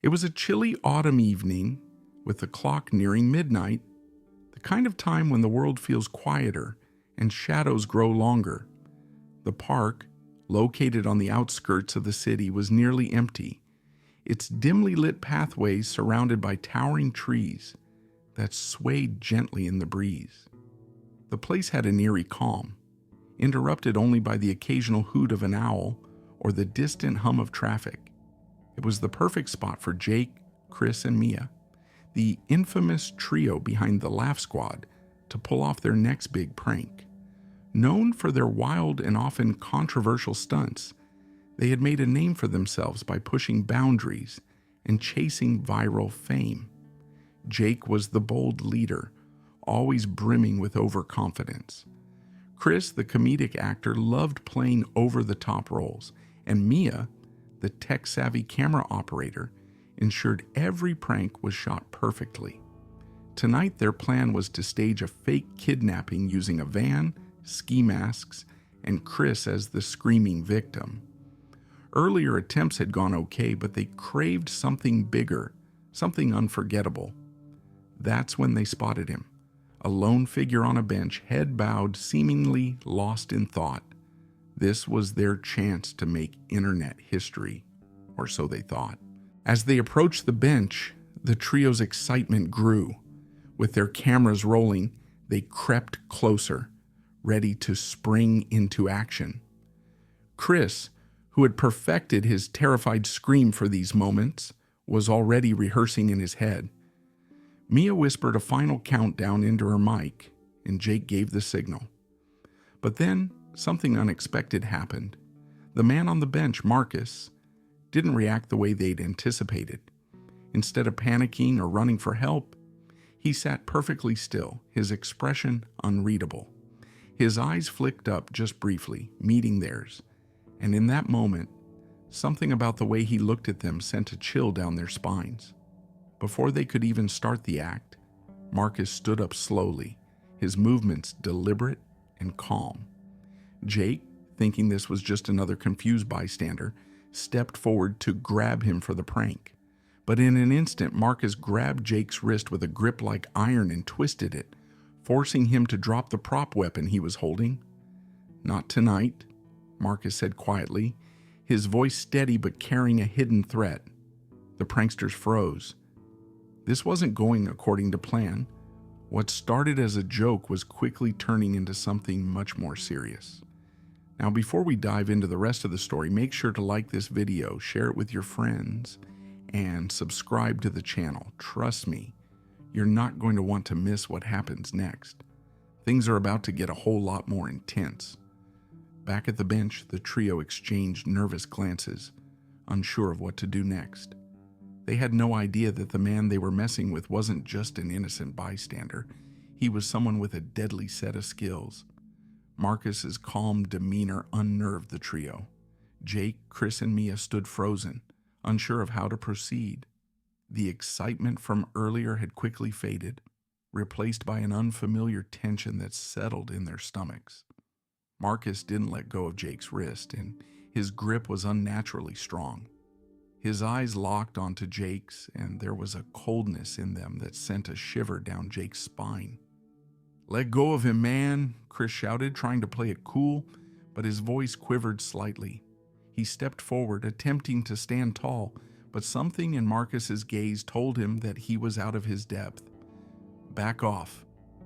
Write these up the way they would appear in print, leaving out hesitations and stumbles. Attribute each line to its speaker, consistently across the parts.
Speaker 1: It was a chilly autumn evening, with the clock nearing midnight, the kind of time when the world feels quieter and shadows grow longer. The park, located on the outskirts of the city, was nearly empty, its dimly lit pathways surrounded by towering trees that swayed gently in the breeze. The place had an eerie calm, interrupted only by the occasional hoot of an owl or the distant hum of traffic. It was the perfect spot for Jake, Chris, and Mia, the infamous trio behind the Laugh Squad, to pull off their next big prank. Known for their wild and often controversial stunts, they had made a name for themselves by pushing boundaries and chasing viral fame. Jake was the bold leader, always brimming with overconfidence. Chris, the comedic actor, loved playing over-the-top roles, and Mia, the tech-savvy camera operator, ensured every prank was shot perfectly. Tonight, their plan was to stage a fake kidnapping using a van, ski masks, and Chris as the screaming victim. Earlier attempts had gone okay, but they craved something bigger, something unforgettable. That's when they spotted him, a lone figure on a bench, head bowed, seemingly lost in thought. This was their chance to make internet history, or so they thought. As they approached the bench, the trio's excitement grew. With their cameras rolling, they crept closer, ready to spring into action. Chris, who had perfected his terrified scream for these moments, was already rehearsing in his head. Mia whispered a final countdown into her mic, and Jake gave the signal. But then, something unexpected happened. The man on the bench, Marcus, didn't react the way they'd anticipated. Instead of panicking or running for help, he sat perfectly still, his expression unreadable. His eyes flicked up just briefly, meeting theirs, and in that moment, something about the way he looked at them sent a chill down their spines. Before they could even start the act, Marcus stood up slowly, his movements deliberate and calm. Jake, thinking this was just another confused bystander, stepped forward to grab him for the prank. But in an instant, Marcus grabbed Jake's wrist with a grip like iron and twisted it, forcing him to drop the prop weapon he was holding. "Not tonight," Marcus said quietly, his voice steady but carrying a hidden threat. The pranksters froze. This wasn't going according to plan. What started as a joke was quickly turning into something much more serious. Now, before we dive into the rest of the story, make sure to like this video, share it with your friends, and subscribe to the channel. Trust me, you're not going to want to miss what happens next. Things are about to get a whole lot more intense. Back at the bench, the trio exchanged nervous glances, unsure of what to do next. They had no idea that the man they were messing with wasn't just an innocent bystander. He was someone with a deadly set of skills. Marcus's calm demeanor unnerved the trio. Jake, Chris, and Mia stood frozen, unsure of how to proceed. The excitement from earlier had quickly faded, replaced by an unfamiliar tension that settled in their stomachs. Marcus didn't let go of Jake's wrist, and his grip was unnaturally strong. His eyes locked onto Jake's, and there was a coldness in them that sent a shiver down Jake's spine. "Let go of him, man," Chris shouted, trying to play it cool, but his voice quivered slightly. He stepped forward, attempting to stand tall, but something in Marcus's gaze told him that he was out of his depth. "Back off."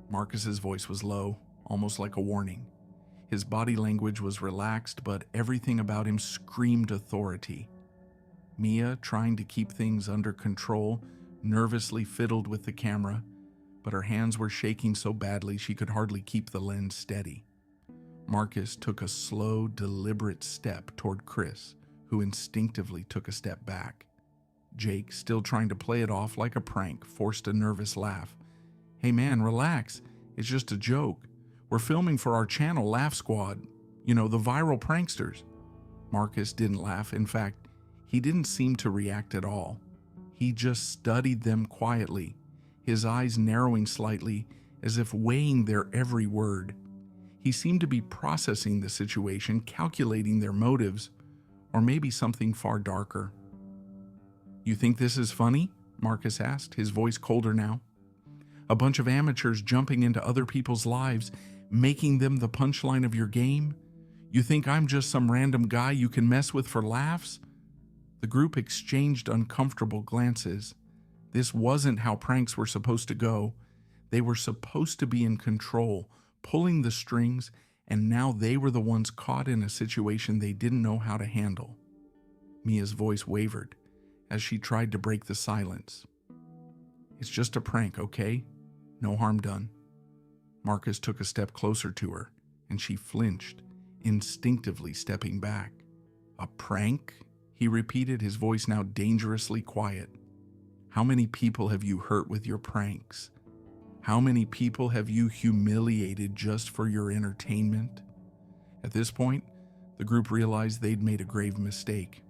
Speaker 1: Marcus's voice was low, almost like a warning. His body language was relaxed, but everything about him screamed authority. Mia, trying to keep things under control, nervously fiddled with the camera, but her hands were shaking so badly she could hardly keep the lens steady. Marcus took a slow, deliberate step toward Chris, who instinctively took a step back. Jake, still trying to play it off like a prank, forced a nervous laugh. "Hey man, relax. It's just a joke. We're filming for our channel, Laugh Squad. You know, the viral pranksters." Marcus didn't laugh. In fact, he didn't seem to react at all. He just studied them quietly, his eyes narrowing slightly as if weighing their every word. He seemed to be processing the situation, calculating their motives, or maybe something far darker. You think this is funny? Marcus asked, his voice colder now. A bunch of amateurs jumping into other people's lives, making them the punchline of your game? You think I'm just some random guy you can mess with for laughs? The group exchanged uncomfortable glances. This wasn't how pranks were supposed to go. They were supposed to be in control, pulling the strings, and now they were the ones caught in a situation they didn't know how to handle. Mia's voice wavered as she tried to break the silence. It's just a prank, okay? No harm done. Marcus took a step closer to her, and she flinched, instinctively stepping back. A prank? He repeated, his voice now dangerously quiet. How many people have you hurt with your pranks? How many people have you humiliated just for your entertainment? At this point, the group realized they'd made a grave mistake.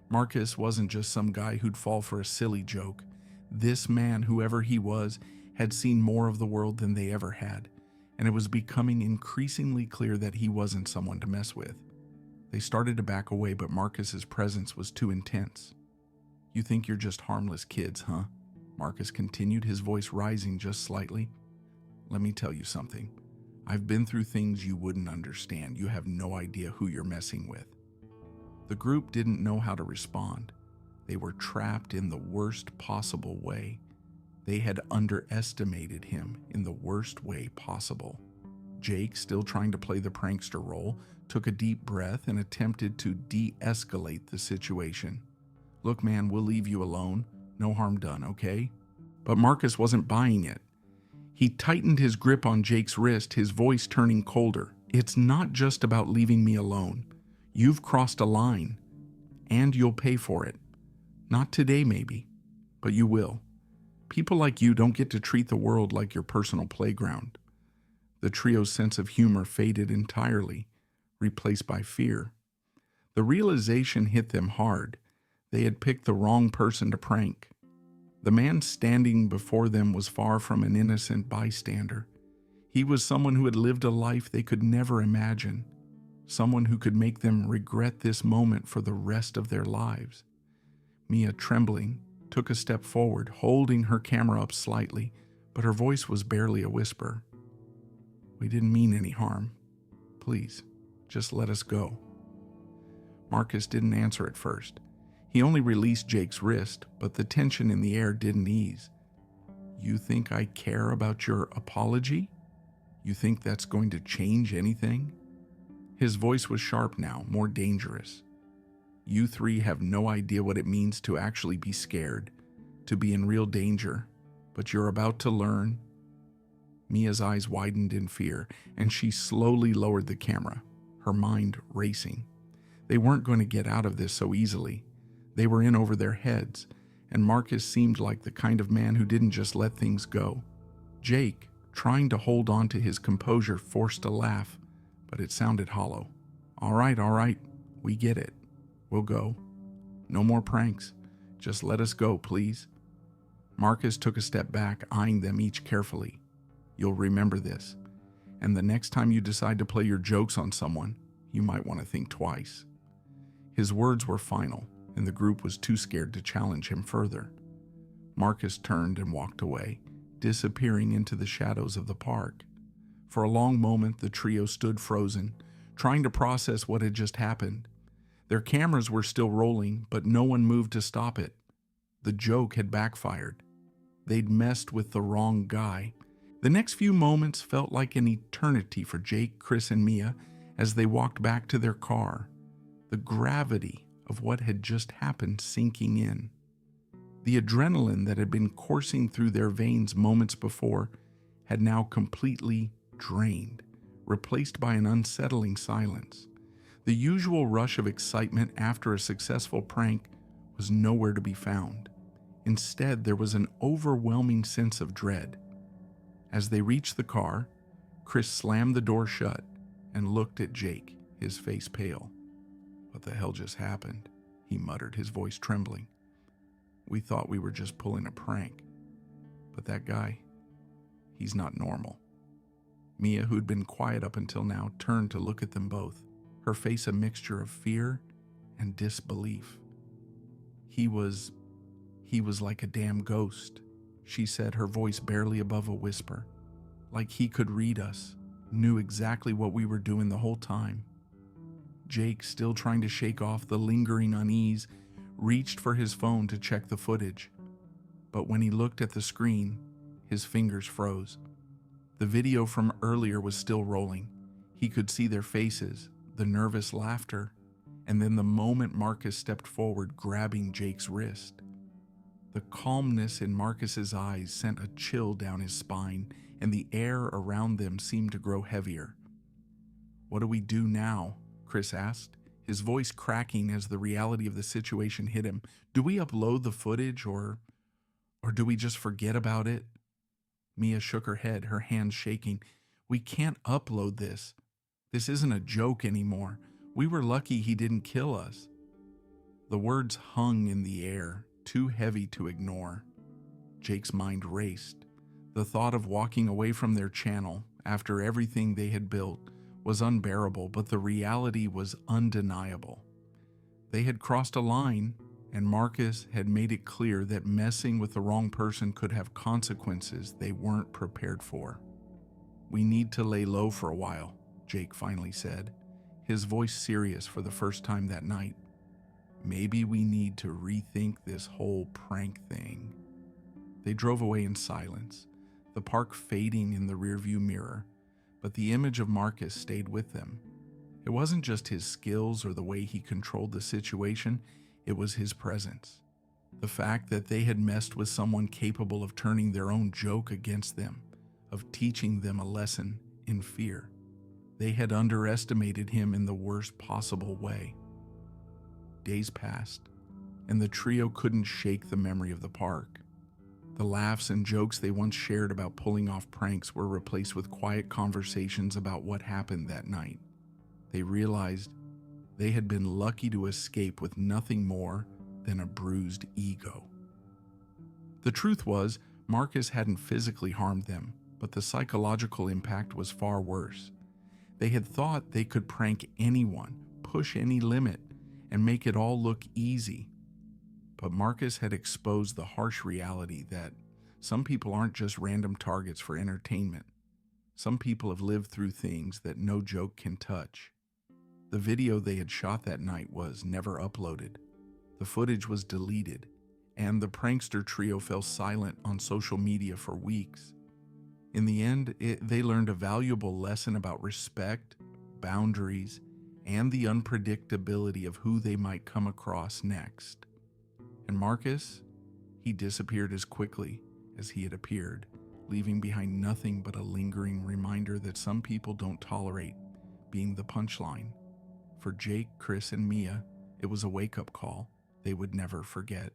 Speaker 1: Marcus wasn't just some guy who'd fall for a silly joke. This man, whoever he was, had seen more of the world than they ever had, and it was becoming increasingly clear that he wasn't someone to mess with. They started to back away, but Marcus's presence was too intense. You think you're just harmless kids, huh? Marcus continued, his voice rising just slightly. Let me tell you something. I've been through things you wouldn't understand. You have no idea who you're messing with. The group didn't know how to respond. They were trapped in the worst possible way. They had underestimated him in the worst way possible. Jake, still trying to play the prankster role, took a deep breath and attempted to de-escalate the situation. Look, man, we'll leave you alone. No harm done, okay? But Marcus wasn't buying it. He tightened his grip on Jake's wrist, his voice turning colder. It's not just about leaving me alone. You've crossed a line, and you'll pay for it. Not today, maybe, but you will. People like you don't get to treat the world like your personal playground. The trio's sense of humor faded entirely, replaced by fear. The realization hit them hard. They had picked the wrong person to prank. The man standing before them was far from an innocent bystander. He was someone who had lived a life they could never imagine, someone who could make them regret this moment for the rest of their lives. Mia, trembling, took a step forward, holding her camera up slightly, but her voice was barely a whisper. We didn't mean any harm. Please, just let us go. Marcus didn't answer at first. He only released Jake's wrist, but the tension in the air didn't ease. You think I care about your apology? You think that's going to change anything? His voice was sharp now, more dangerous. You three have no idea what it means to actually be scared, to be in real danger, but you're about to learn. Mia's eyes widened in fear, and she slowly lowered the camera, her mind racing. They weren't going to get out of this so easily. They were in over their heads, and Marcus seemed like the kind of man who didn't just let things go. Jake, trying to hold on to his composure, forced a laugh, but it sounded hollow. All right, we get it. We'll go. No more pranks. Just let us go, please. Marcus took a step back, eyeing them each carefully. You'll remember this, and the next time you decide to play your jokes on someone, you might want to think twice. His words were final, and the group was too scared to challenge him further. Marcus turned and walked away, disappearing into the shadows of the park. For a long moment, the trio stood frozen, trying to process what had just happened. Their cameras were still rolling, but no one moved to stop it. The joke had backfired. They'd messed with the wrong guy. The next few moments felt like an eternity for Jake, Chris, and Mia as they walked back to their car, the gravity of what had just happened sinking in. The adrenaline that had been coursing through their veins moments before had now completely drained, replaced by an unsettling silence. The usual rush of excitement after a successful prank was nowhere to be found. Instead, there was an overwhelming sense of dread. As they reached the car, Chris slammed the door shut and looked at Jake, his face pale. What the hell just happened? He muttered, his voice trembling. We thought we were just pulling a prank. But that guy, he's not normal. Mia, who'd been quiet up until now, turned to look at them both, her face a mixture of fear and disbelief. He was He was like a damn ghost, she said, her voice barely above a whisper. Like he could read us, knew exactly what we were doing the whole time. Jake, still trying to shake off the lingering unease, reached for his phone to check the footage. But when he looked at the screen, his fingers froze. The video from earlier was still rolling. He could see their faces, the nervous laughter, and then the moment Marcus stepped forward, grabbing Jake's wrist. The calmness in Marcus's eyes sent a chill down his spine, and the air around them seemed to grow heavier. "What do we do now?" Chris asked, his voice cracking as the reality of the situation hit him. "Do we upload the footage or do we just forget about it?" Mia shook her head, her hands shaking. "We can't upload this. This isn't a joke anymore. We were lucky he didn't kill us." The words hung in the air, too heavy to ignore. Jake's mind raced. The thought of walking away from their channel after everything they had built was unbearable, but the reality was undeniable. They had crossed a line, and Marcus had made it clear that messing with the wrong person could have consequences they weren't prepared for. "We need to lay low for a while," Jake finally said, his voice serious for the first time that night. "Maybe we need to rethink this whole prank thing." They drove away in silence, the park fading in the rearview mirror, but the image of Marcus stayed with them. It wasn't just his skills or the way he controlled the situation, it was his presence. The fact that they had messed with someone capable of turning their own joke against them, of teaching them a lesson in fear. They had underestimated him in the worst possible way. Days passed, and the trio couldn't shake the memory of the park. The laughs and jokes they once shared about pulling off pranks were replaced with quiet conversations about what happened that night. They realized they had been lucky to escape with nothing more than a bruised ego. The truth was, Marcus hadn't physically harmed them, but the psychological impact was far worse. They had thought they could prank anyone, push any limit, and make it all look easy. But Marcus had exposed the harsh reality that some people aren't just random targets for entertainment. Some people have lived through things that no joke can touch. The video they had shot that night was never uploaded. The footage was deleted, and the prankster trio fell silent on social media for weeks. In the end, they learned a valuable lesson about respect, boundaries, and the unpredictability of who they might come across next. And Marcus, he disappeared as quickly as he had appeared, leaving behind nothing but a lingering reminder that some people don't tolerate being the punchline. For Jake, Chris, and Mia, it was a wake-up call they would never forget.